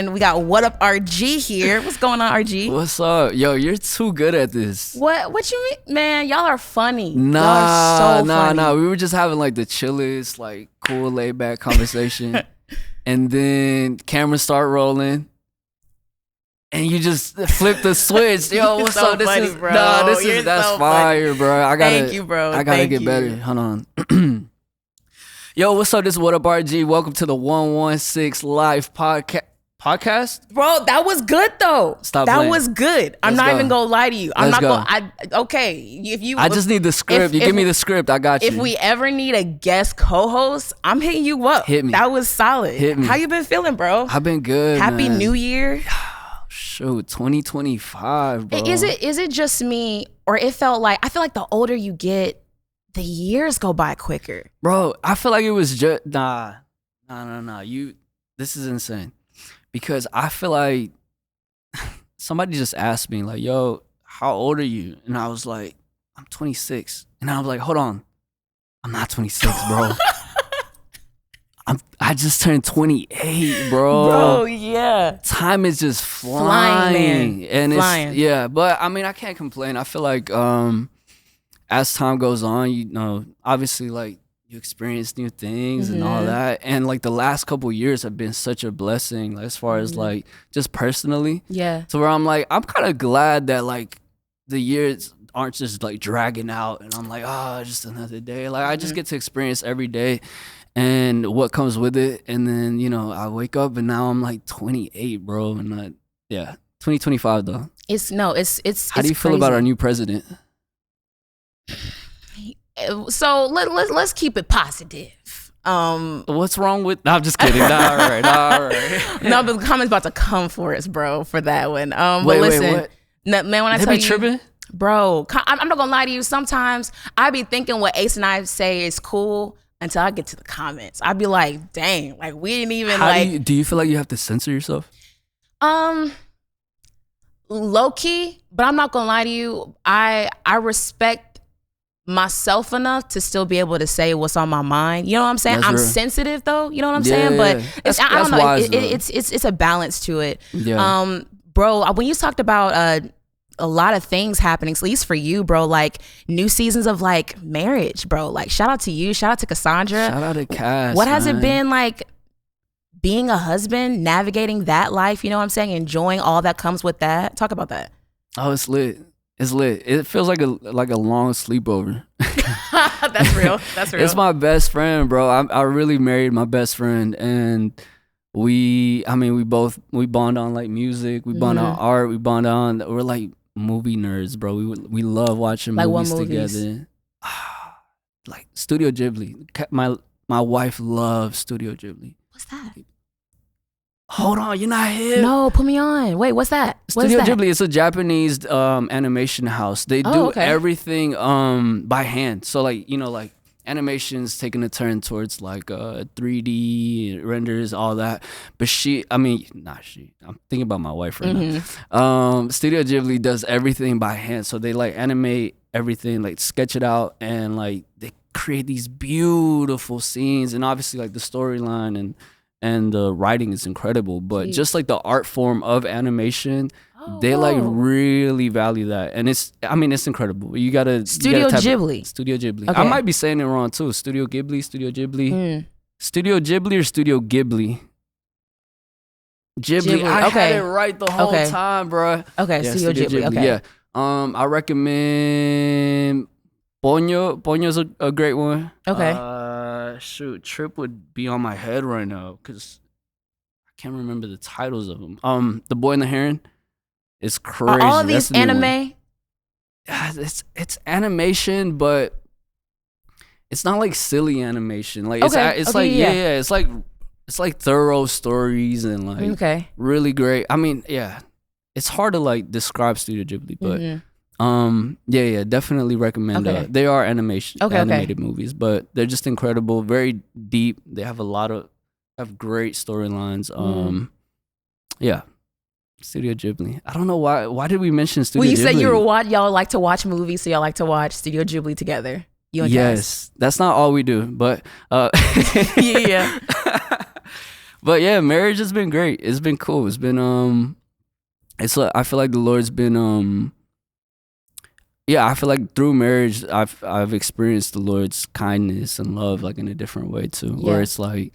And we got What Up RG here. What's going on, RG? What's up? Yo, you're too good at this. What you mean? Man, y'all are funny. Nah, y'all are so funny. We were just having like the chillest, like cool, laid back conversation. And then cameras start rolling. And you just flip the switch. Yo, what's so up? This funny, is bro. that's so fire, funny. bro. Thank you, bro. I gotta get better. Hold on. Yo, what's up? This is What Up RG. Welcome to the 116 Live podcast. Bro, that was good though. Stop that playing. Was good. I'm not even gonna lie to you. I'm Let's not go. gonna if you I just need the script. You give me the script, I got you. If we ever need a guest co-host, I'm hitting you up. Hit me. That was solid. Hit me. How you been feeling, bro? I've been good. Happy man. New Year. Shoot, 2025, bro. Is it just me, or I feel like the older you get, the years go by quicker. Bro, I feel like it was just nah. This is insane. Because I feel like somebody just asked me, like, yo, how old are you? And I was like, I'm 26. And I was like, hold on. I'm not 26, bro. I just turned 28, bro. Bro, yeah. Time is just flying. Man. And flying. It's, yeah, but I mean, I can't complain. I feel like as time goes on, you know, obviously, like, you experience new things and all that. And like the last couple years have been such a blessing, like, as far as like just personally. Yeah. So where I'm like, I'm kind of glad that like the years aren't just like dragging out and I'm like, oh, just another day. Like I just get to experience every day and what comes with it. And then, you know, I wake up and now I'm like 28, bro. And 2025 though. It's How do you feel about our new president? So let's keep it positive. What's wrong with? No, I'm just kidding. All right. No, but the comments about to come for us, bro, for that one. But Wait, listen, what? Man, when I They tell be you, tripping? bro, I'm not gonna lie to you. Sometimes I be thinking what Ace and I say is cool until I get to the comments. I be like, dang, like we didn't even do you feel like you have to censor yourself? Low key, but I'm not gonna lie to you. I respect myself enough to still be able to say what's on my mind. You know what I'm saying? That's I'm real. sensitive though. You know what I'm saying? But I don't know. Wise, it's a balance to it. Yeah. Bro, when you talked about a lot of things happening, at least for you, bro, like new seasons of like marriage, bro. Like shout out to you, shout out to Cassandra. Shout out to Cass. What has it been like being a husband, navigating that life, you know what I'm saying? Enjoying all that comes with that. Talk about that. Oh, it's lit. It's lit. It feels like a long sleepover. That's real. That's real. It's my best friend, bro. I really married my best friend, and we bond on like music. We bond on art. We're like movie nerds, bro. We love watching like movies what movies? together. Like Studio Ghibli. My wife loves Studio Ghibli. What's that? Hold on, you're not hip. No, put me on. Wait, what's that? Studio Ghibli is a Japanese animation house. They do everything by hand. So like, you know, like animation's taking a turn towards like 3D renders, all that. But I'm thinking about my wife right now. Studio Ghibli does everything by hand. So they like animate everything, like sketch it out, and like they create these beautiful scenes, and obviously like the storyline and the writing is incredible, but just like the art form of animation, they like really value that, and it's incredible. You gotta Studio Ghibli. Studio Ghibli. Okay. I might be saying it wrong too. Studio Ghibli. Studio Ghibli or Studio Ghibli. Ghibli. I had it right the whole time, bro. Okay, yeah, Studio Ghibli. Okay. Yeah. I recommend Ponyo. Ponyo's a great one. Okay. Shoot, Trip would be on my head right now because I can't remember the titles of them. The Boy and the Heron is crazy. Are all of these anime? It's animation, but it's not like silly animation. Like it's it's like thorough stories and like really great. I mean, yeah, it's hard to like describe Studio Ghibli, but. Definitely recommend. They are animated movies, but they're just incredible, very deep. They have have great storylines. Studio Ghibli. I don't know why did we mention Studio Ghibli? Well, you said y'all like to watch movies, so y'all like to watch Studio Ghibli together. You and Cass. That's not all we do, but yeah. But yeah, marriage has been great. It's been cool. It's been I feel like the Lord's been yeah, I feel like through marriage I've experienced the Lord's kindness and love like in a different way too. Yeah. Where it's like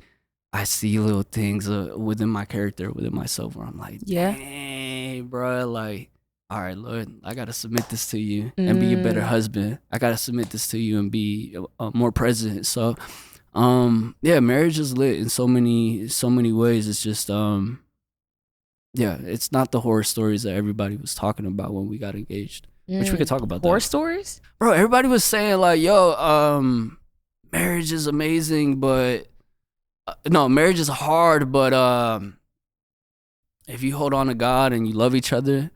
I see little things within my character, within myself, where I'm like, dang, bro, like, all right, Lord, I gotta submit this to you and be a better husband. I gotta submit this to you and be more present. So, yeah, marriage is lit in so many ways. It's just, yeah, it's not the horror stories that everybody was talking about when we got engaged. Which we could talk about. Horror stories, bro. Everybody was saying like, yo, marriage is amazing, but. No, marriage is hard, but if you hold on to God and you love each other,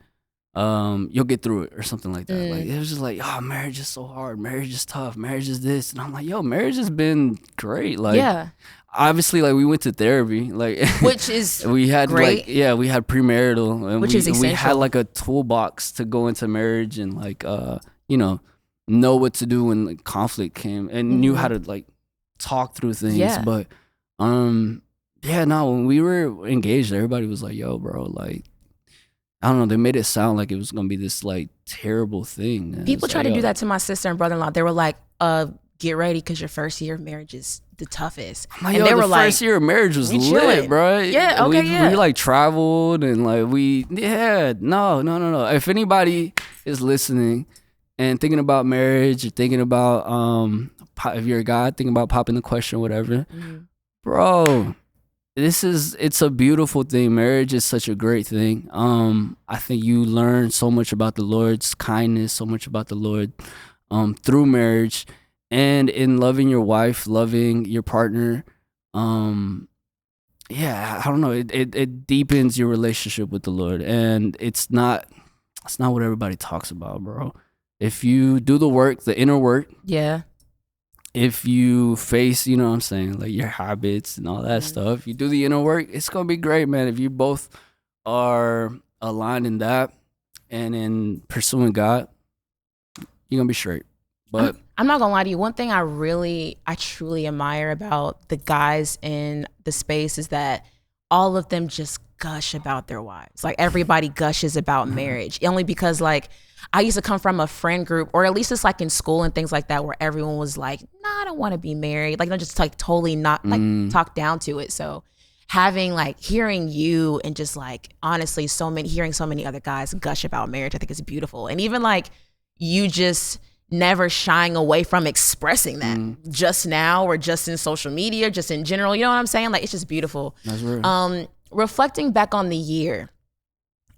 you'll get through it or something like that. Like it was just like, oh, marriage is so hard, marriage is tough, marriage is this, and I'm like, yo, marriage has been great. Like, yeah, obviously, like we went to therapy, like which is we had great. Like, yeah, we had premarital, and which is essential. We had like a toolbox to go into marriage and like you know what to do when like, conflict came and knew how to like talk through things, but. Yeah, no, when we were engaged, everybody was like, yo, bro, like, I don't know, they made it sound like it was gonna be this like terrible thing. And people try to do that to my sister and brother-in-law. They were like, get ready because your first year of marriage is the toughest. Like, and they were like, first year of marriage was lit, bro. Yeah, okay, we like traveled and like no. If anybody is listening and thinking about marriage or thinking about if you're a guy thinking about popping the question or whatever, bro, it's a beautiful thing. Marriage is such a great thing. I think you learn so much about the Lord's kindness, so much about the Lord through marriage and in loving your wife, loving your partner. Yeah, I don't know. It deepens your relationship with the Lord, and it's not what everybody talks about, bro. If you do the work, the inner work, yeah. If you face, you know what I'm saying, like your habits and all that stuff, you do the inner work, it's going to be great, man. If you both are aligned in that and in pursuing God, you're going to be straight. But I'm not going to lie to you. One thing I truly admire about the guys in the space is that all of them just gush about their wives. Like everybody gushes about marriage, only because like, I used to come from a friend group, or at least it's like in school and things like that, where everyone was like, nah, I don't want to be married. Like, they're just like totally not like talk down to it. So having like hearing you and just like honestly hearing so many other guys gush about marriage, I think is beautiful. And even like you just never shying away from expressing that just now or just in social media, just in general. You know what I'm saying? Like, it's just beautiful. That's real. Reflecting back on the year,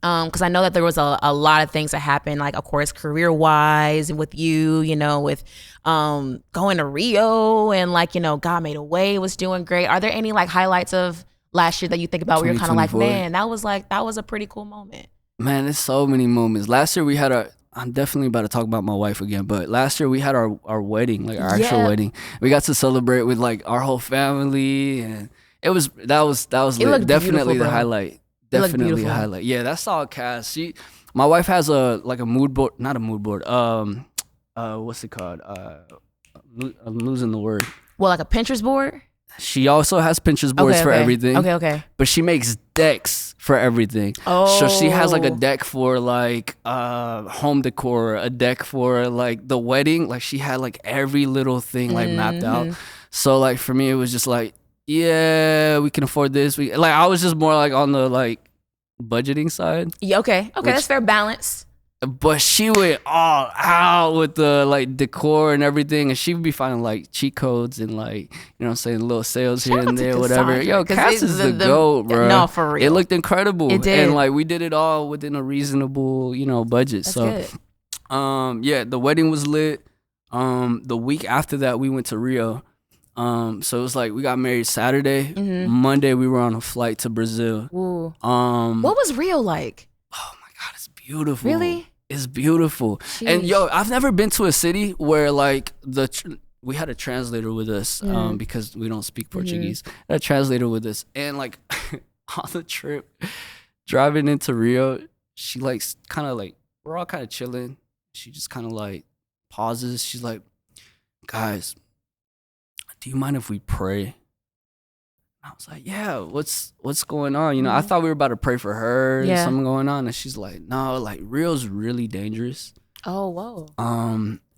because I know that there was a lot of things that happened, like, of course, career-wise and with you, you know, with going to Rio and, like, you know, God Made a Way was doing great. Are there any, like, highlights of last year that you think about where you're kind of like, man, that was a pretty cool moment? Man, there's so many moments. Last year we had I'm definitely about to talk about my wife again, but last year we had our wedding, like our actual wedding. We got to celebrate with, like, our whole family, and that was lit. Definitely the highlight. Definitely a highlight. Yeah, that's all cast. My wife has a mood board, not a mood board. What's it called? I'm losing the word. Well, like a Pinterest board? She also has Pinterest boards for everything. Okay. But she makes decks for everything. Oh. So she has like a deck for like home decor, a deck for like the wedding. Like she had like every little thing like mapped out. So like for me, it was just like, yeah, we can afford this. I was just more like on the like budgeting side. Yeah, okay, that's fair balance. But she went all out with the like decor and everything, and she would be finding like cheat codes and like, you know what I'm saying, little sales here and there, whatever. Yo, Cass is the GOAT, bro. No, for real. It looked incredible. It did. And like we did it all within a reasonable, you know, budget. That's so good. Yeah, the wedding was lit. The week after that we went to Rio. So it was like we got married Saturday. Monday we were on a flight to Brazil. Ooh. What was Rio like? Oh my God, it's beautiful. Really? It's beautiful. Sheesh. And yo, I've never been to a city where like we had a translator with us because we don't speak Portuguese. A translator with us, and like on the trip driving into Rio, she like kind of like, we're all kind of chilling. She just kind of like pauses. She's like, guys, do you mind if we pray? I was like, yeah, what's going on? You know, I thought we were about to pray for her and something going on. And she's like, no, like Rio's really dangerous. Oh, whoa.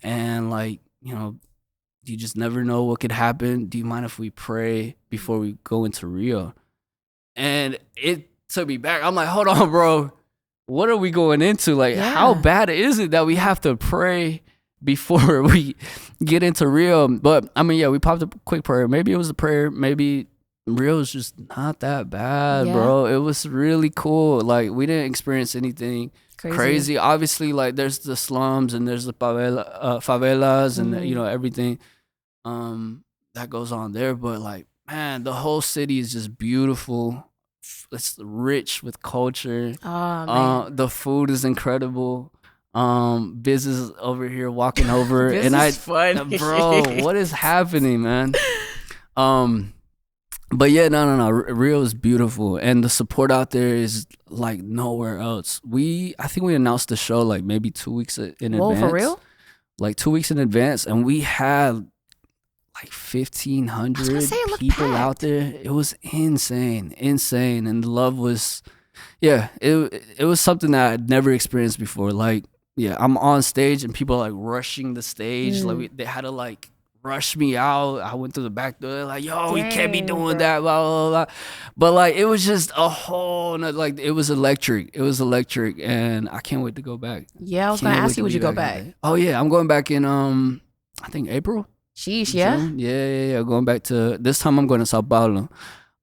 And like, you know, you just never know what could happen. Do you mind if we pray before we go into Rio? And it took me back. I'm like, hold on, bro. What are we going into? Like, how bad is it that we have to pray before we get into Rio? But I mean, yeah, we popped a quick prayer. Maybe it was a prayer. Maybe Rio's just not that bad, bro. It was really cool. Like, we didn't experience anything crazy. Obviously, like, there's the slums and there's the favelas and, you know, everything that goes on there. But, like, man, the whole city is just beautiful. It's rich with culture. The food is incredible. Business over here walking over. And fun. Bro, what is happening, man? But yeah, no. Rio is beautiful, and the support out there is like nowhere else. I think we announced the show like maybe 2 weeks in advance. Whoa, for real? Like 2 weeks in advance, and we had like 1,500 people out there. It was insane, and the love was, it was something that I'd never experienced before. Like, yeah, I'm on stage and people are like rushing the stage. Like they had to like rush me out. I went through the back door, like, yo, you can't be doing that, blah, blah, blah. But like, it was just a whole, like, it was electric. And I can't wait to go back. Yeah, I was going to ask you, would you go back? Oh yeah, I'm going back in, I think April. Sheesh, yeah? June? Yeah. Going back to, this time I'm going to Sao Paulo.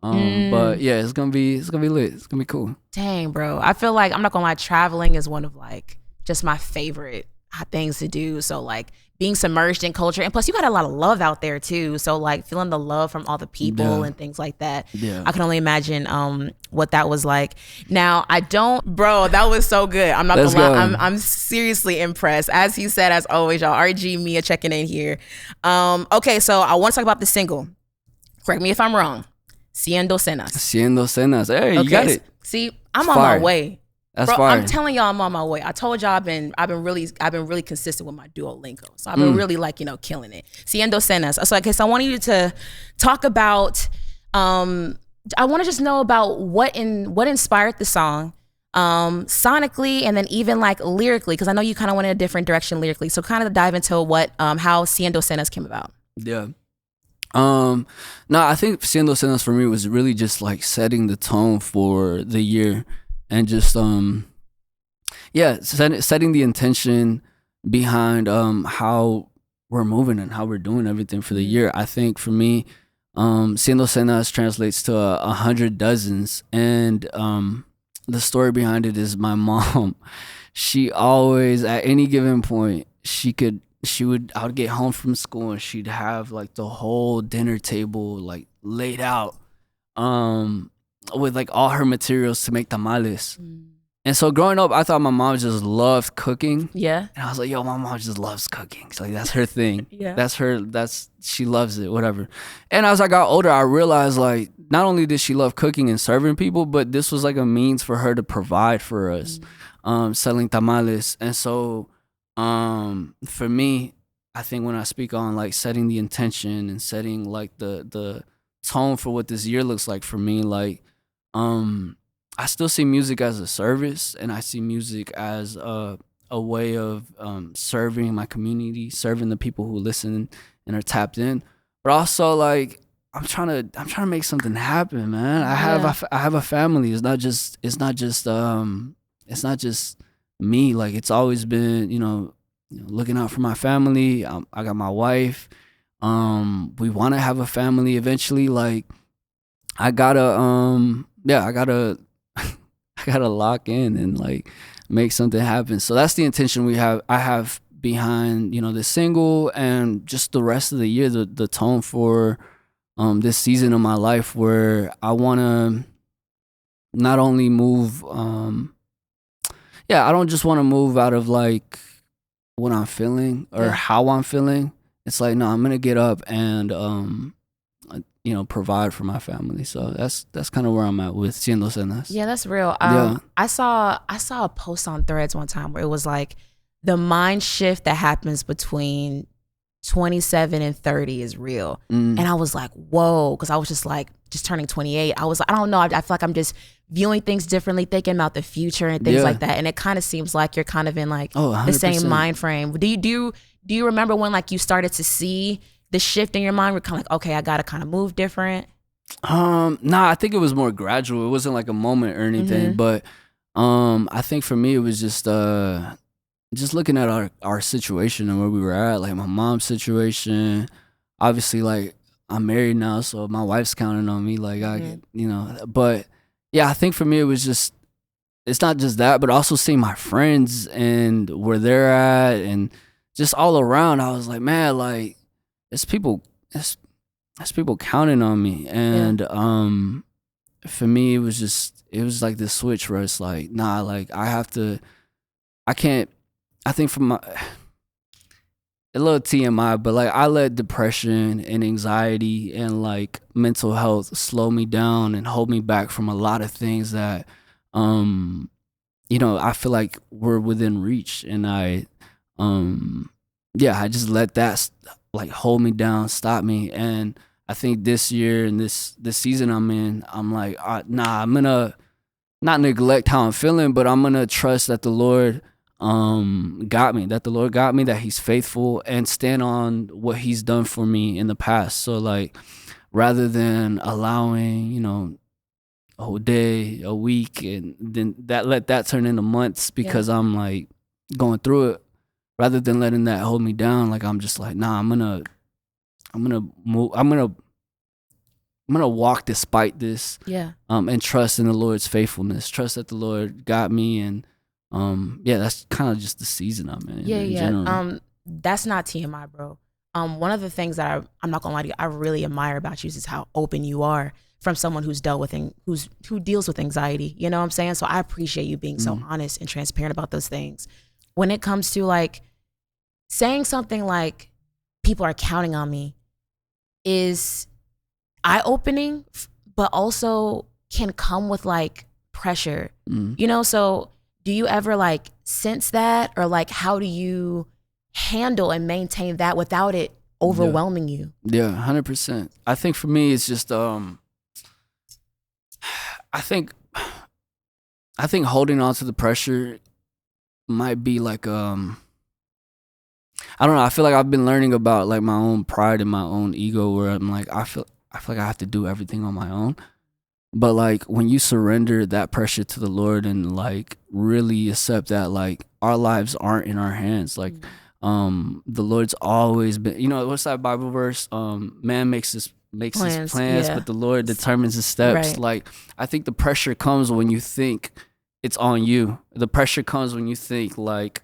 But yeah, it's gonna be lit. It's gonna be cool. Dang, bro. I feel like, I'm not gonna lie, traveling is one of like just my favorite things to do. So like being submerged in culture, and plus you got a lot of love out there too. So like feeling the love from all the people and things like that. Yeah. I can only imagine what that was like. Now bro, that was so good. I'm not gonna lie. I'm seriously impressed. As he said, as always, y'all, RG Meah checking in here. Okay, so I want to talk about the single. Correct me if I'm wrong. Cien Docenas. Hey, you got it. See, I'm on my way. That's bro, fire. I'm telling y'all, I'm on my way. I told y'all I've been really consistent with my Duolingo. So I've been really like, you know, killing it. Cien Docenas. So I want you to talk about I want to just know about what inspired the song sonically, and then even like lyrically, because I know you kind of went in a different direction lyrically. So kind of dive into what how Cien Docenas came about. Yeah. No, I think Cien Docenas for me was really just like setting the tone for the year, and just setting the intention behind how we're moving and how we're doing everything for the year. I think for me, Cien Docenas translates to 100 dozens, and the story behind it is my mom. She always, at any given point, I would get home from school and she'd have like the whole dinner table like laid out with like all her materials to make tamales. And so growing up, I thought my mom just loved cooking. Yeah. And I was like, yo, my mom just loves cooking. So like, that's her thing. Yeah. She loves it, whatever. And as I got older, I realized like, not only did she love cooking and serving people, but this was like a means for her to provide for us, selling tamales. And so, for me, I think when I speak on like setting the intention and setting like the tone for what this year looks like for me, like I still see music as a service, and I see music as a way of serving my community, serving the people who listen and are tapped in. But also like I'm trying to make something happen, man. I have a family. It's not just me. Like it's always been, you know, looking out for my family. I got my wife. We want to have a family eventually. Like I gotta lock in and like make something happen. So that's the intention I have behind, you know, this single and just the rest of the year, the tone for this season of my life, where I want to not only move, I don't just want to move out of like what I'm feeling or how I'm feeling. It's like, no, I'm gonna get up and you know, provide for my family. So that's kind of where I'm at with Cien Docenas. Yeah, that's real. I saw a post on Threads one time where it was like the mind shift that happens between 27 and 30 is real. And I was like, whoa, because I was just like, just turning 28, I was like, I don't know. I feel like I'm just viewing things differently, thinking about the future and things like that. And it kind of seems like you're kind of in like the same mind frame. Do you remember when like you started to see the shift in your mind? We're kind of like, okay, I got to kind of move different. Nah, I think it was more gradual. It wasn't like a moment or anything, but I think for me it was just looking at our situation and where we were at, like my mom's situation. Obviously, like I'm married now, so my wife's counting on me. Like I get, but yeah, I think for me it was just, it's not just that, but also seeing my friends and where they're at and just all around. I was like, man, like it's people counting on me. And for me, it was like this switch where it's like, nah, like I think from a little TMI, but like I let depression and anxiety and like mental health slow me down and hold me back from a lot of things that, I feel like were within reach. And I just let that like hold me down, stop me. And I think this year and this season I'm in, I'm like, I'm gonna not neglect how I'm feeling, but I'm gonna trust that the Lord got me, that he's faithful, and stand on what he's done for me in the past. So like, rather than allowing, a whole day, a week, and then let that turn into months because I'm like going through it, rather than letting that hold me down, like I'm just like, nah, I'm gonna move, I'm gonna walk despite this. And trust in the Lord's faithfulness, trust that the Lord got me. And that's kind of just the season I'm in. General. That's not TMI, bro. One of the things that I'm not gonna lie to you, I really admire about you is how open you are from someone who's dealt with who deals with anxiety. You know what I'm saying? So I appreciate you being so honest and transparent about those things. When it comes to like saying something like people are counting on me is eye-opening, but also can come with like pressure. So do you ever like sense that, or like how do you handle and maintain that without it overwhelming you? 100%. I think for me it's just I think holding on to the pressure might be like I don't know, I feel like I've been learning about like my own pride and my own ego, where I'm like I feel like I have to do everything on my own. But like when you surrender that pressure to the Lord and like really accept that like our lives aren't in our hands, like the Lord's always been, what's that Bible verse? Man makes his plans, but the Lord determines his steps. Right. Like I think the pressure comes when you think it's on you. The pressure comes when you think like,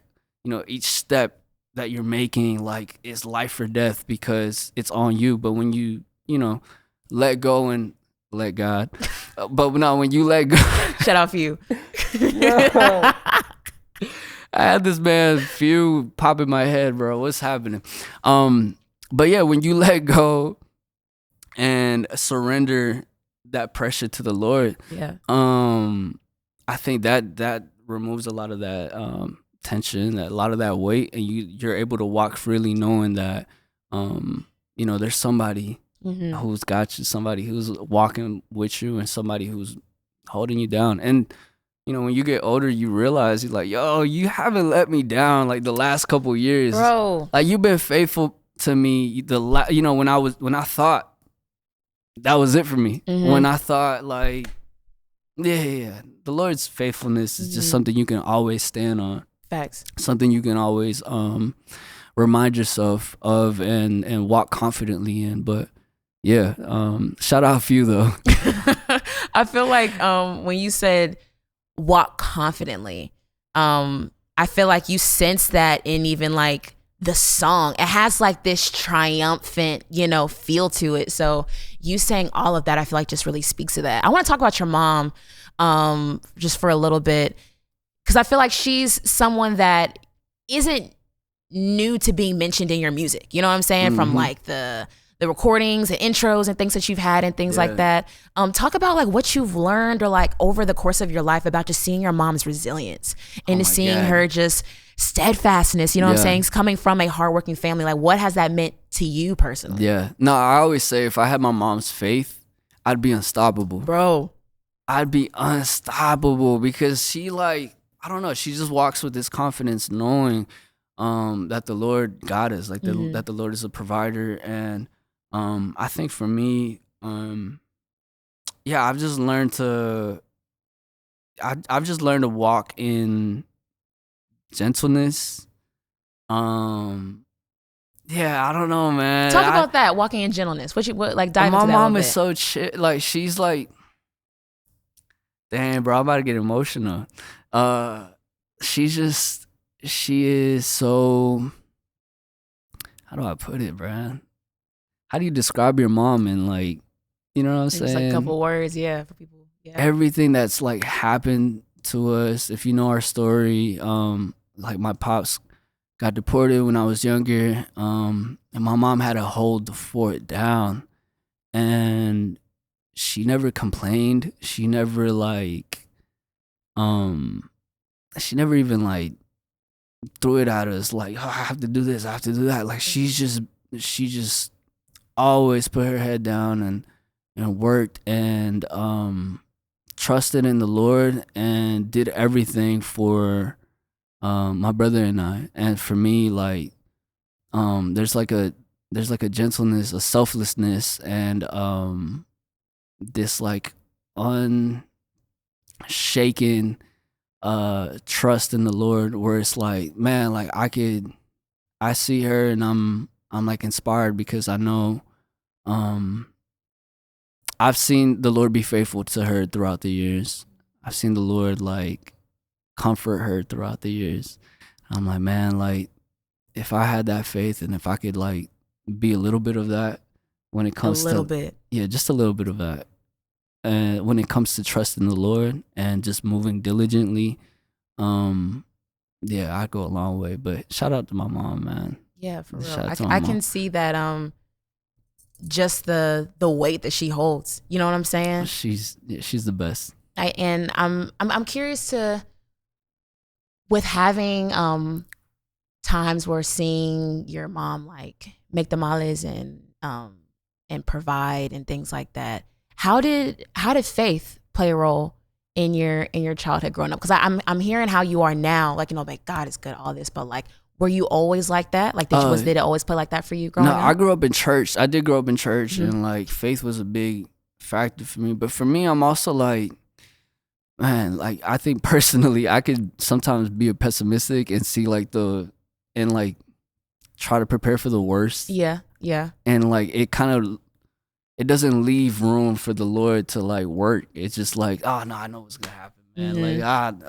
each step that you're making like is life or death because it's on you. But when you, let go and let God. But no, when you let go. Shout out for you. I had this man few pop in my head, bro. What's happening? But yeah, when you let go and surrender that pressure to the Lord, I think that removes a lot of that tension, a lot of that weight, and you're able to walk freely knowing that there's somebody who's got you, somebody who's walking with you, and somebody who's holding you down. And when you get older, you realize you're like, yo, you haven't let me down like the last couple years, bro. Like you've been faithful to me. When I thought that was it for me, when I thought like, the Lord's faithfulness is just something you can always stand on. Facts. Something you can always remind yourself of and walk confidently in. But shout out for you though. I feel like when you said walk confidently, I feel like you sense that in even like the song. It has like this triumphant, feel to it. So you saying all of that, I feel like just really speaks to that. I want to talk about your mom just for a little bit, because I feel like she's someone that isn't new to being mentioned in your music. You know what I'm saying? From like the recordings and intros and things that you've had and things like that. Talk about like what you've learned or like over the course of your life about just seeing your mom's resilience and just seeing her just steadfastness, what I'm saying? Coming from a hardworking family, like what has that meant to you personally? No, I always say if I had my mom's faith, I'd be unstoppable. Bro. I'd be unstoppable because she like, I don't know, she just walks with this confidence knowing that the Lord got us, like that the Lord is a provider. And I think for me, I've just learned to walk in gentleness. I don't know, man. Talk about that, walking in gentleness. What like dive into that. My mom is so chill. Like, she's like, damn, bro, I'm about to get emotional. She is so, how do I put it, bro? How do you describe your mom in, like, you know what I'm saying? Just like a couple words, for people. Yeah. Everything that's like happened to us, if you know our story, like my pops got deported when I was younger, and my mom had to hold the fort down, and she never complained. She never like, she never even like threw it at us like, oh, I have to do this, I have to do that. Like, she just always put her head down and worked and trusted in the Lord and did everything for my brother and I. And for me, like, there's like a gentleness, a selflessness, and this like unshaken trust in the Lord, where it's like, man, like I see her and I'm like inspired because I know I've seen the Lord be faithful to her throughout the years. I've seen the Lord like comfort her throughout the years. I'm like, man, like, if I had that faith and if I could like be a little bit of that when it comes to just a little bit of that. And when it comes to trusting the Lord and just moving diligently, I'd go a long way. But shout out to my mom, man. Yeah, for real. I can see that just the weight that she holds. You know what I'm saying? She's the best. I'm curious to, with having times where seeing your mom like make tamales and provide and things like that. How did faith play a role in your childhood growing up? Because I'm hearing how you are now, like, you know, like God is good, all this, but like, were you always like that? Like, did it always play like that for you growing up? No, I grew up in church. I did grow up in church, and like faith was a big factor for me. But for me, I'm also like, man, like, I think personally, I could sometimes be a pessimistic and see like try to prepare for the worst. Yeah. And like it doesn't leave room for the Lord to like work. It's just like, oh no, I know what's gonna happen, man. Like,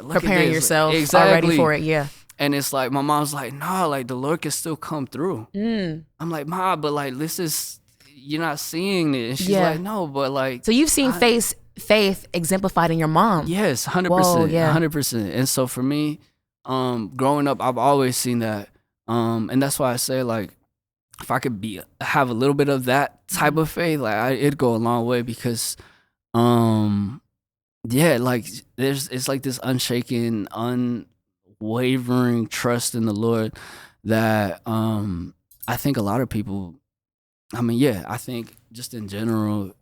look preparing at this. yourself Exactly. already for it. Yeah. And it's like, my mom's like, no, like the Lord can still come through. I'm like, Ma, but like, this is, you're not seeing it. And she's like, no, but like. So you've seen faith exemplified in your mom. Yes, 100%. Yeah. 100%. And so for me, growing up, I've always seen that. And that's why I say, like, if I could have a little bit of that type of faith, like, it'd go a long way because, like, it's like this unshaken, unwavering trust in the Lord that I think a lot of people, I think just in general,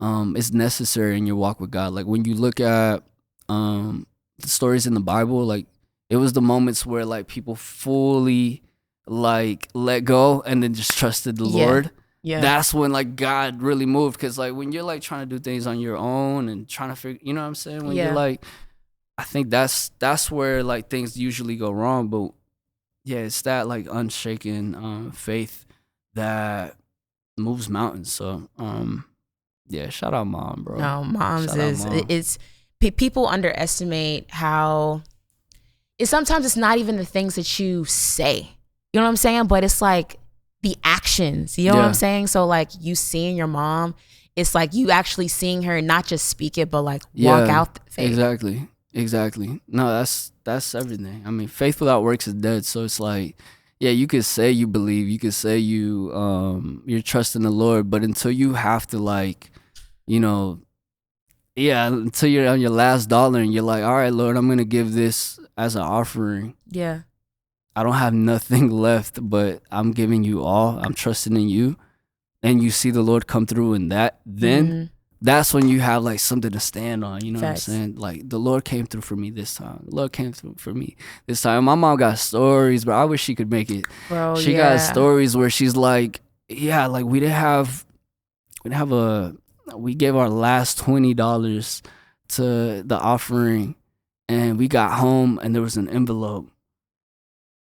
it's necessary in your walk with God. Like, when you look at the stories in the Bible, like, it was the moments where like people fully like let go and then just trusted the Lord. Yeah. That's when like God really moved. Cause like when you're like trying to do things on your own and trying to figure, you know what I'm saying? When you're like, I think that's where like things usually go wrong. But yeah, it's that like unshaken faith that moves mountains. So shout out Mom, bro. No, it's people underestimate how sometimes it's not even the things that you say, you know what I'm saying? But it's like the actions, you know what I'm saying? So like you seeing your mom, it's like you actually seeing her not just speak it, but like walk out the faith. Exactly. No, that's everything. I mean, faith without works is dead. So it's like, yeah, you could say you believe, you could say you're trusting the Lord, but until you have to like, you know, until you're on your last dollar and you're like, all right, Lord, I'm going to give this as an offering. Yeah. I don't have nothing left, but I'm giving you all. I'm trusting in you. And you see the Lord come through in that, then that's when you have like something to stand on. You know Facts. what I'm saying? Like the Lord came through for me this time. The Lord came through for me this time. My mom got stories, but I wish she could make it. Bro, She got stories where she's like, yeah, like we gave our last $20 to the offering, and we got home and there was an envelope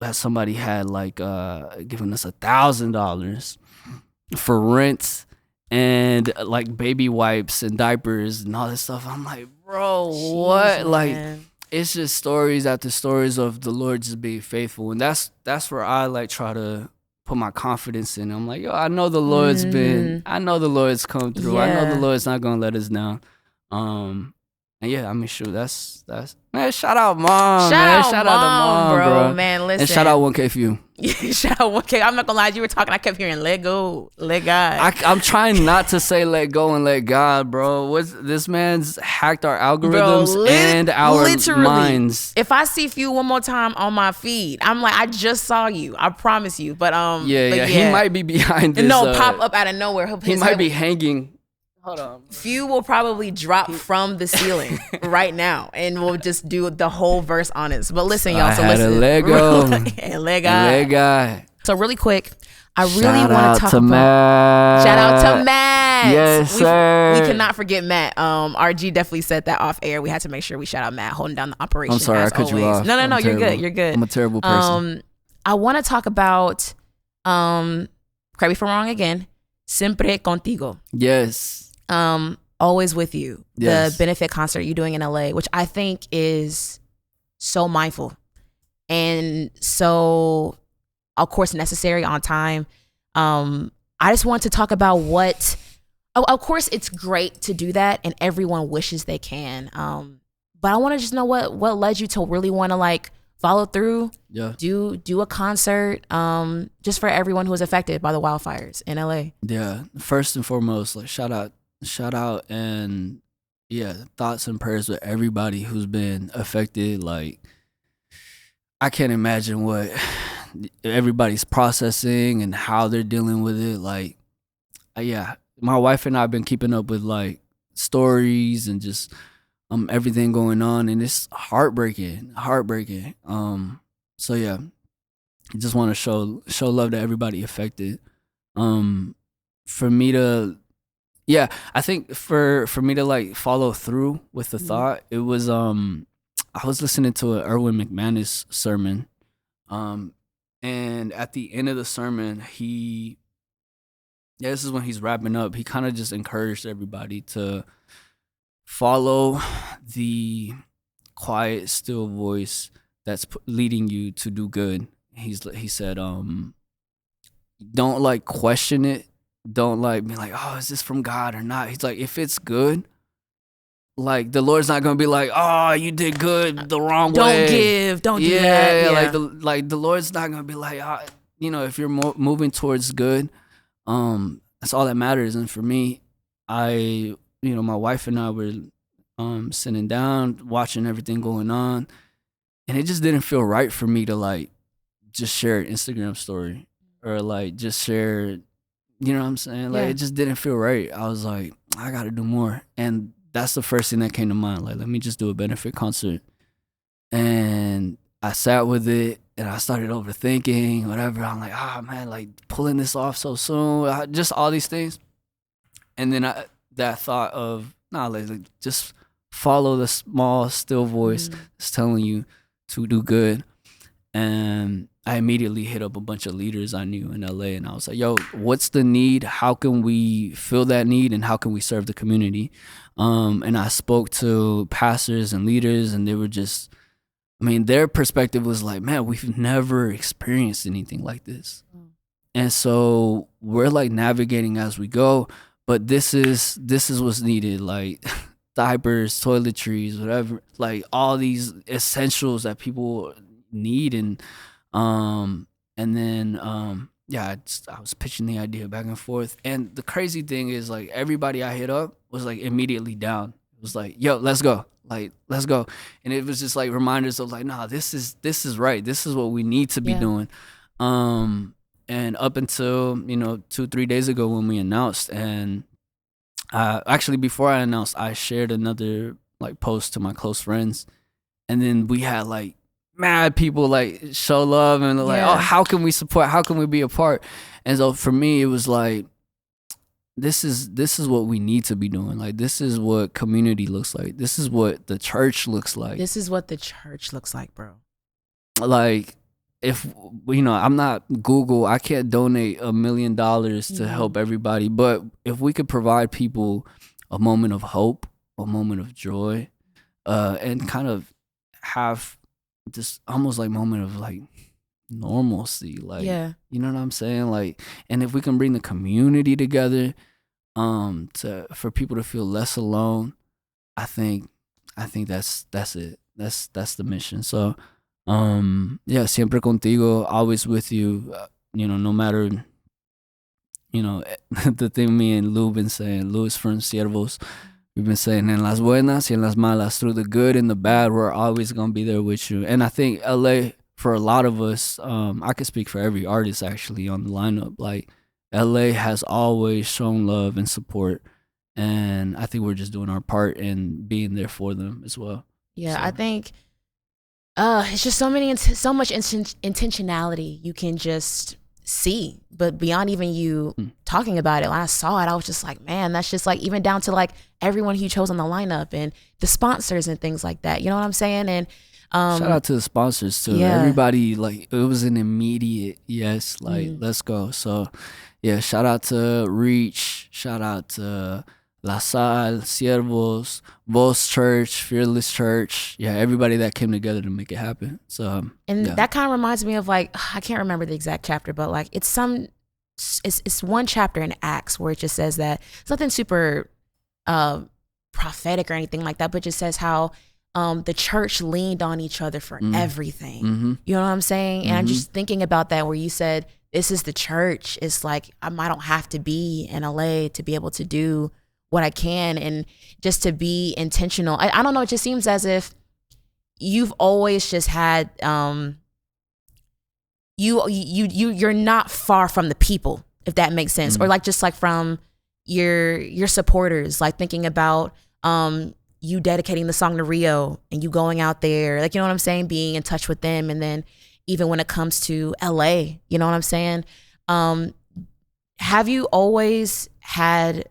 that somebody had like given us $1,000 for rent and like baby wipes and diapers and all this stuff. I'm like, bro, what? Jeez, like man. it's just stories after stories of the Lord just being faithful, and that's where I like try to put my confidence in. I'm like, yo, I know the Lord's I know the Lord's come through. I know the Lord's not gonna let us down. And yeah, I mean, shoot, that's man. Shout out mom, shout out to mom, bro. Man, listen, and shout out 1K for you. Shout out 1K. I'm not gonna lie, you were talking, I kept hearing let go, let God. I'm trying not to say let go and let God, bro. This man's hacked our algorithms and our minds. If I see Few one more time on my feed, I'm like, I just saw you. I promise you. But yeah, he might be behind this. No, pop up out of nowhere. He might be hanging. Hold on. Few will probably drop from the ceiling right now, and we'll just do the whole verse on it. But listen, y'all. So listen. Let go. And let God. So really quick, I really want to talk about. Matt. Shout out to Matt. Yes, sir. We cannot forget Matt. RG definitely said that off air. We had to make sure we shout out Matt holding down the operation. I'm sorry, I cut you off. No, you're good. You're good. I'm a terrible person. I want to talk about. Correct me if I'm wrong again. Siempre Contigo. Yes. Always with you. Yes. The benefit concert you're doing in LA, which I think is so mindful and so, of course, necessary on time. I just want to talk about of course it's great to do that and everyone wishes they can. But I want to just know what led you to really want to like follow through, do a concert, just for everyone who was affected by the wildfires in LA. Yeah. First and foremost, like shout out and thoughts and prayers with everybody who's been affected. Like I can't imagine what everybody's processing and how they're dealing with it. Like my wife and I have been keeping up with like stories and just everything going on, and it's heartbreaking. So yeah, I just want to show love to everybody affected. For me to I think for me to like follow through with the thought, it was I was listening to an Erwin McManus sermon, and at the end of the sermon, this is when he's wrapping up, he kind of just encouraged everybody to follow the quiet, still voice that's leading you to do good. He said, don't like question it. Don't like be like, oh, is this from God or not? He's like, if it's good, like the Lord's not gonna be like, oh, you did good the wrong way. Don't do that. Yeah, like the Lord's not gonna be like, if you're moving towards good, that's all that matters. And for me, my wife and I were sitting down, watching everything going on, and it just didn't feel right for me to like just share an Instagram story or like just share. You know what I'm saying? Like it just didn't feel right. I was like, I gotta do more. And that's the first thing that came to mind. Like, let me just do a benefit concert. And I sat with it and I started overthinking, whatever. I'm like, man, like pulling this off so soon. Just all these things. And then that thought of, like just follow the small, still voice that's telling you to do good. And I immediately hit up a bunch of leaders I knew in LA, and I was like, yo, what's the need? How can we fill that need, and how can we serve the community? And I spoke to pastors and leaders, and they were just, their perspective was like, man, we've never experienced anything like this. And so we're like navigating as we go, but this is what's needed, like diapers, toiletries, whatever, like all these essentials that people need. And then I was pitching the idea back and forth, and the crazy thing is like everybody I hit up was like immediately down. It was like, yo, let's go, and it was just like reminders of like, nah, this is right, this is what we need to be doing. And up until 2-3 days ago when we announced, and Actually, before I announced, I shared another like post to my close friends, and then we had like mad people like show love and like, oh, how can we support? How can we be a part? And so for me, it was like, this is what we need to be doing. Like, this is what community looks like. This is what the church looks like. This is what the church looks like, bro. Like, if I'm not Google, I can't donate $1 million to help everybody, but if we could provide people a moment of hope, a moment of joy, and kind of have this almost like moment of like normalcy, like, you know what I'm saying? Like, and if we can bring the community together, for people to feel less alone, I think that's it. That's the mission. So, Siempre Contigo, always with you, no matter, the thing me and Lou been saying, Lou is from Siervos. We've been saying, en las buenas y en las malas, through the good and the bad, we're always going to be there with you. And I think LA, for a lot of us, I could speak for every artist actually on the lineup, like, LA has always shown love and support. And I think we're just doing our part in being there for them as well. Yeah, so. I think it's just so much intentionality you can just see. But beyond even you talking about it, when I saw it, I was just like, man, that's just like, even down to like everyone who chose on the lineup and the sponsors and things like that. You know what I'm saying? And shout out to the sponsors too. Yeah. Everybody, like, it was an immediate yes, like, let's go. So yeah, shout out to Reach, shout out to La Salle, Siervos, Voz Church, Fearless Church. Yeah, everybody that came together to make it happen. So that kind of reminds me of, like, I can't remember the exact chapter, but like it's one chapter in Acts where it just says that it's nothing super prophetic or anything like that, but just says how the church leaned on each other for everything. You know what I'm saying? And I'm just thinking about that where you said, this is the church. It's like, I don't have to be in LA to be able to do what I can, and just to be intentional. I don't know, it just seems as if you've always just had you're not far from the people, if that makes sense. Or like, just like from your supporters, like thinking about you dedicating the song to Rio and you going out there, like, you know what I'm saying, being in touch with them. And then even when it comes to LA, you know what I'm saying? Have you always had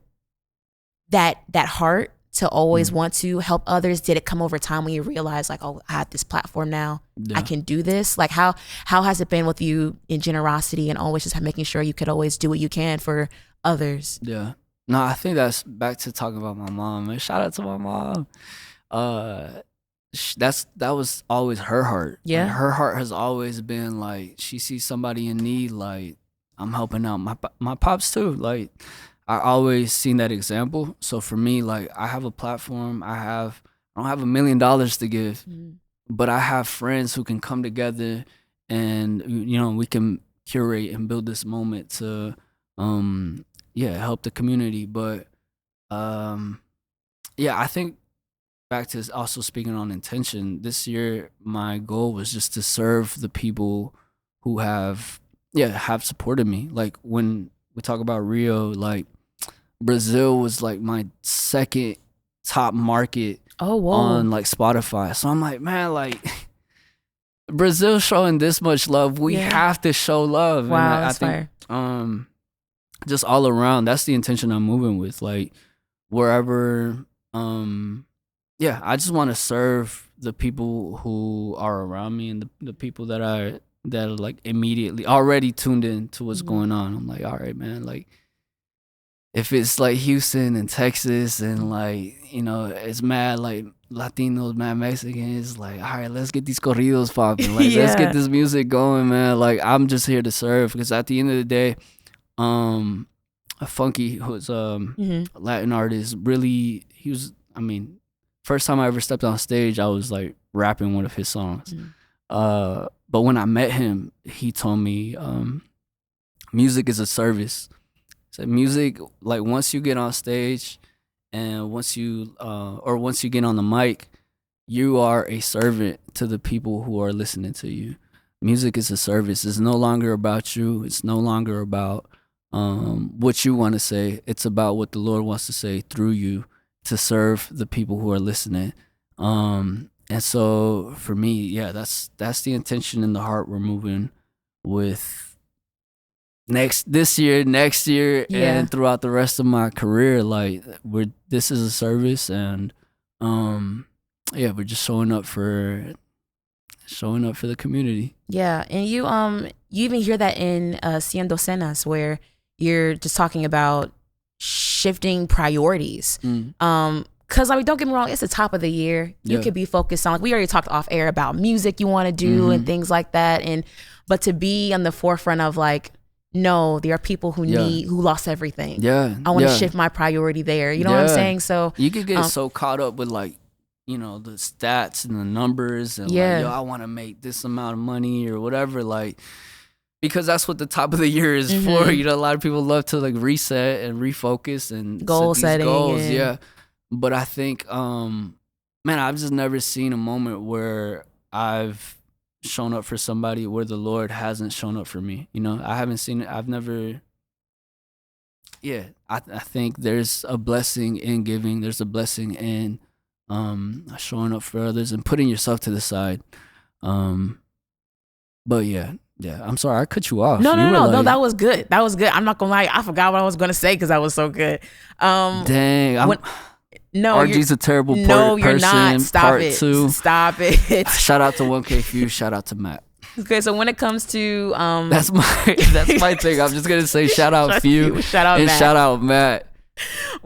that heart to always want to help others? Did it come over time when you realized, like, oh, I have this platform now, I can do this? Like, how has it been with you in generosity and always just making sure you could always do what you can for others? Yeah. No, I think that's back to talking about my mom. And shout out to my mom. That was always her heart. Yeah. Like, her heart has always been like, she sees somebody in need, like, I'm helping out. My pops too. Like, I always seen that example. So for me, like, I have a platform. I don't have $1 million to give, but I have friends who can come together and, we can curate and build this moment to, help the community. But, I think back to also speaking on intention, this year, my goal was just to serve the people who have supported me. Like, when we talk about Rio, like, Brazil was like my second top market on like Spotify. So I'm like, man, like, Brazil showing this much love, we have to show love. Wow, and I think just all around, that's the intention I'm moving with. Like, wherever, I just want to serve the people who are around me and the people that are like immediately already tuned in to what's going on. I'm like, all right, man, like, if it's like Houston and Texas and like, it's mad like Latinos, mad Mexicans, like, all right, let's get these corridos popping. Like, let's get this music going, man. Like, I'm just here to serve, because at the end of the day, Funky, who's a Latin artist, really, first time I ever stepped on stage, I was like rapping one of his songs. But when I met him, he told me music is a service. So music, like, once you get on stage and once you get on the mic, you are a servant to the people who are listening to you. Music is a service. It's no longer about you. It's no longer about what you want to say. It's about what the Lord wants to say through you to serve the people who are listening. And so for me, yeah, that's the intention and the heart we're moving with this year, next year, and throughout the rest of my career. Like this is a service, and we're just showing up for the community. Yeah, and you even hear that in Cien Docenas, where you're just talking about shifting priorities. Because I mean, don't get me wrong, it's the top of the year. You could be focused on, like we already talked off air about music you want to do and things like that, but to be on the forefront of like, no, there are people who lost everything. I want to shift my priority there. You know what I'm saying? So you could get so caught up with like, the stats and the numbers and like, I want to make this amount of money or whatever, like, because that's what the top of the year is for. A lot of people love to like reset and refocus and goal setting. Goals, But I think, I've just never seen a moment where I've shown up for somebody where the Lord hasn't shown up for me. I haven't seen it. I've never. I think there's a blessing in giving. There's a blessing in showing up for others and putting yourself to the side. But I'm sorry I cut you off. No, that was good. I'm not gonna lie, I forgot what I was gonna say because that was so good. Dang. RG's a terrible person. No, you're not. Stop it. 2. Stop it. Shout out to 1K Fuse. Shout out to Matt. Okay, so when it comes to that's my thing. I'm just gonna say shout out Few, shout out and Matt. Shout out Matt.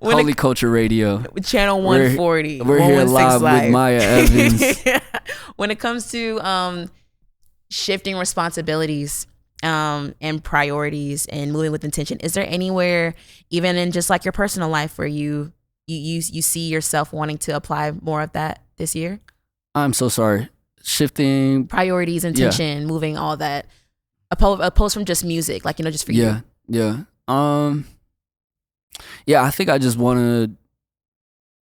Holy Culture Radio, channel 140. We're here live with Meah Evans. When it comes to shifting responsibilities and priorities and moving with intention, is there anywhere, even in just like your personal life, where you see yourself wanting to apply more of that this year? I'm so sorry. Shifting priorities, intention, moving all that, opposed from just music, like just for you. I think I just want to.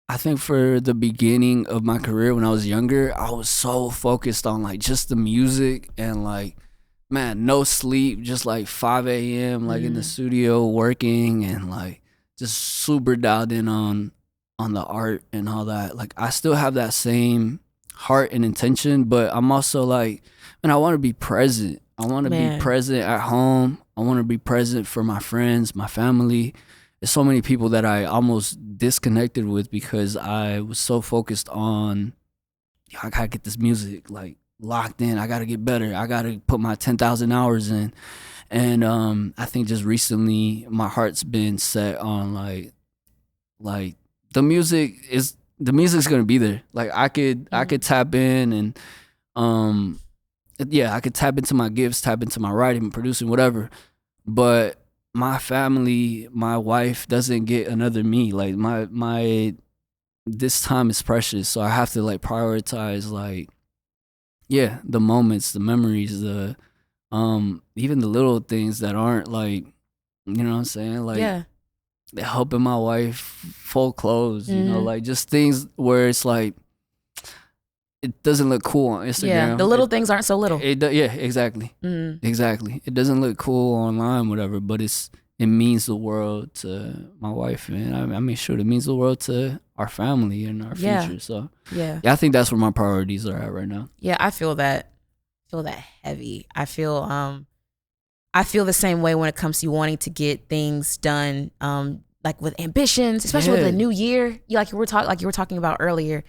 I think for the beginning of my career when I was younger, I was so focused on like just the music and like, man, no sleep, just like 5 a.m. like in the studio working and like just super dialed in on the art and all that. Like I still have that same heart and intention, but I'm also like, man, I want to be present. I want to be present at home. I want to be present for my friends, my family. There's so many people that I almost disconnected with because I was so focused on, I gotta get this music like locked in. I gotta get better. I gotta put my 10,000 hours in. And I think just recently my heart's been set on like the music's gonna be there. Like I could tap in and I could tap into my gifts, tap into my writing, producing, whatever. But my family, my wife doesn't get another me. Like my this time is precious, so I have to like prioritize like the moments, the memories, the even the little things that aren't like, you know what I'm saying? Like helping my wife fold clothes, you know, like just things where it's like it doesn't look cool on Instagram. Yeah, the little things aren't so little. Exactly. Exactly. It doesn't look cool online, whatever, but it means the world to my wife, and I make sure it means the world to our family and our future. So I think that's where my priorities are at right now. Yeah, I feel that heavy. I feel the same way when it comes to wanting to get things done, like with ambitions, especially with the new year. You were talking about earlier.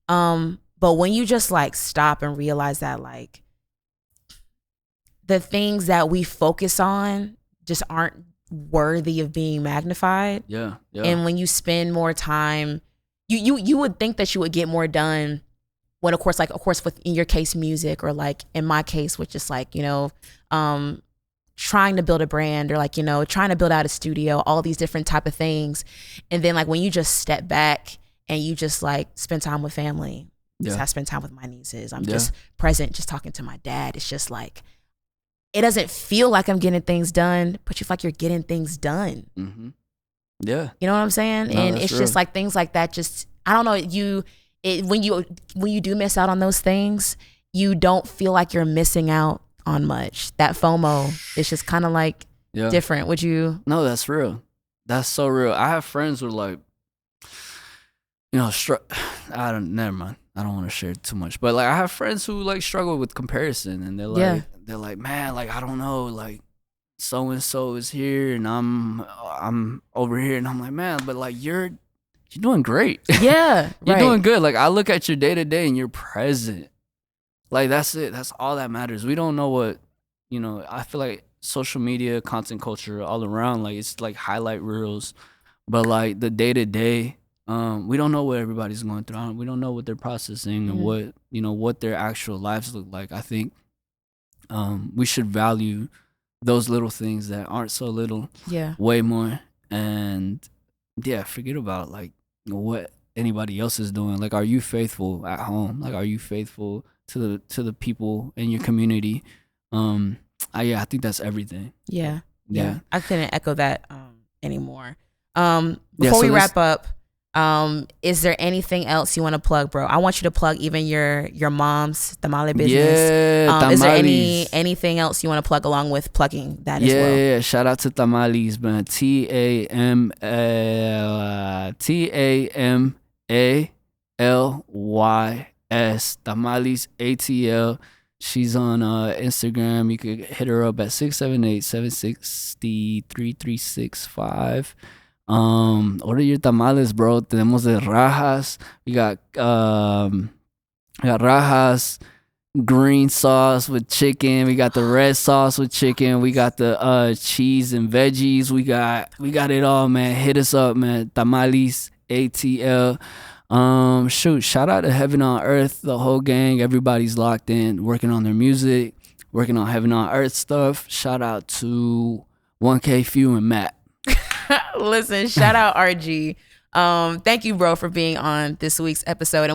But when you just like stop and realize that like the things that we focus on just aren't worthy of being magnified. Yeah. And when you spend more time, you would think that you would get more done when of course with in your case music, or like in my case which is like, trying to build a brand, or like, trying to build out a studio, all these different type of things. And then like when you just step back and you just like spend time with family. I spend time with my nieces. I'm just present, just talking to my dad. It's just like, it doesn't feel like I'm getting things done, but you feel like you're getting things done. Mm-hmm. Yeah. You know what I'm saying? No, and it's real. Just like things like that. Just, I don't know. When you do miss out on those things, you don't feel like you're missing out on much. That FOMO, it's just kind of like, different. Would you? No, that's real. That's so real. I have friends who are like, never mind. I don't want to share too much, but like I have friends who like struggle with comparison, and they're like, man, like I don't know, like so and so is here, and I'm over here, and I'm like, man, but like you're doing great. Yeah, you're doing good. Like I look at your day to day, and you're present. Like that's it. That's all that matters. We don't know what, I feel like social media, content culture, all around, like it's like highlight reels, but like the day to day. We don't know what everybody's going through. We don't know what they're processing and what their actual lives look like. I think we should value those little things that aren't so little way more. And forget about like what anybody else is doing. Like, are you faithful at home? Like, are you faithful to the people in your community? I think that's everything. Yeah. I couldn't echo that anymore. Before we wrap up, is there anything else you want to plug, bro? I want you to plug even your mom's tamale business. Is there anything else you want to plug along with plugging that as well? Yeah. Shout out to Tamales, man. TAMALYS. Tamales ATL. She's on Instagram. You could hit her up at 678-760-3365. Order your tamales, bro. Tenemos de rajas. We got rajas, green sauce with chicken. We got the red sauce with chicken. We got the cheese and veggies. We got it all, man. Hit us up, man. Tamales ATL. Shout out to Heaven on Earth, the whole gang. Everybody's locked in, working on their music, working on Heaven on Earth stuff. Shout out to 1K Few and Matt. Listen, shout out RG. Thank you, bro, for being on this week's episode.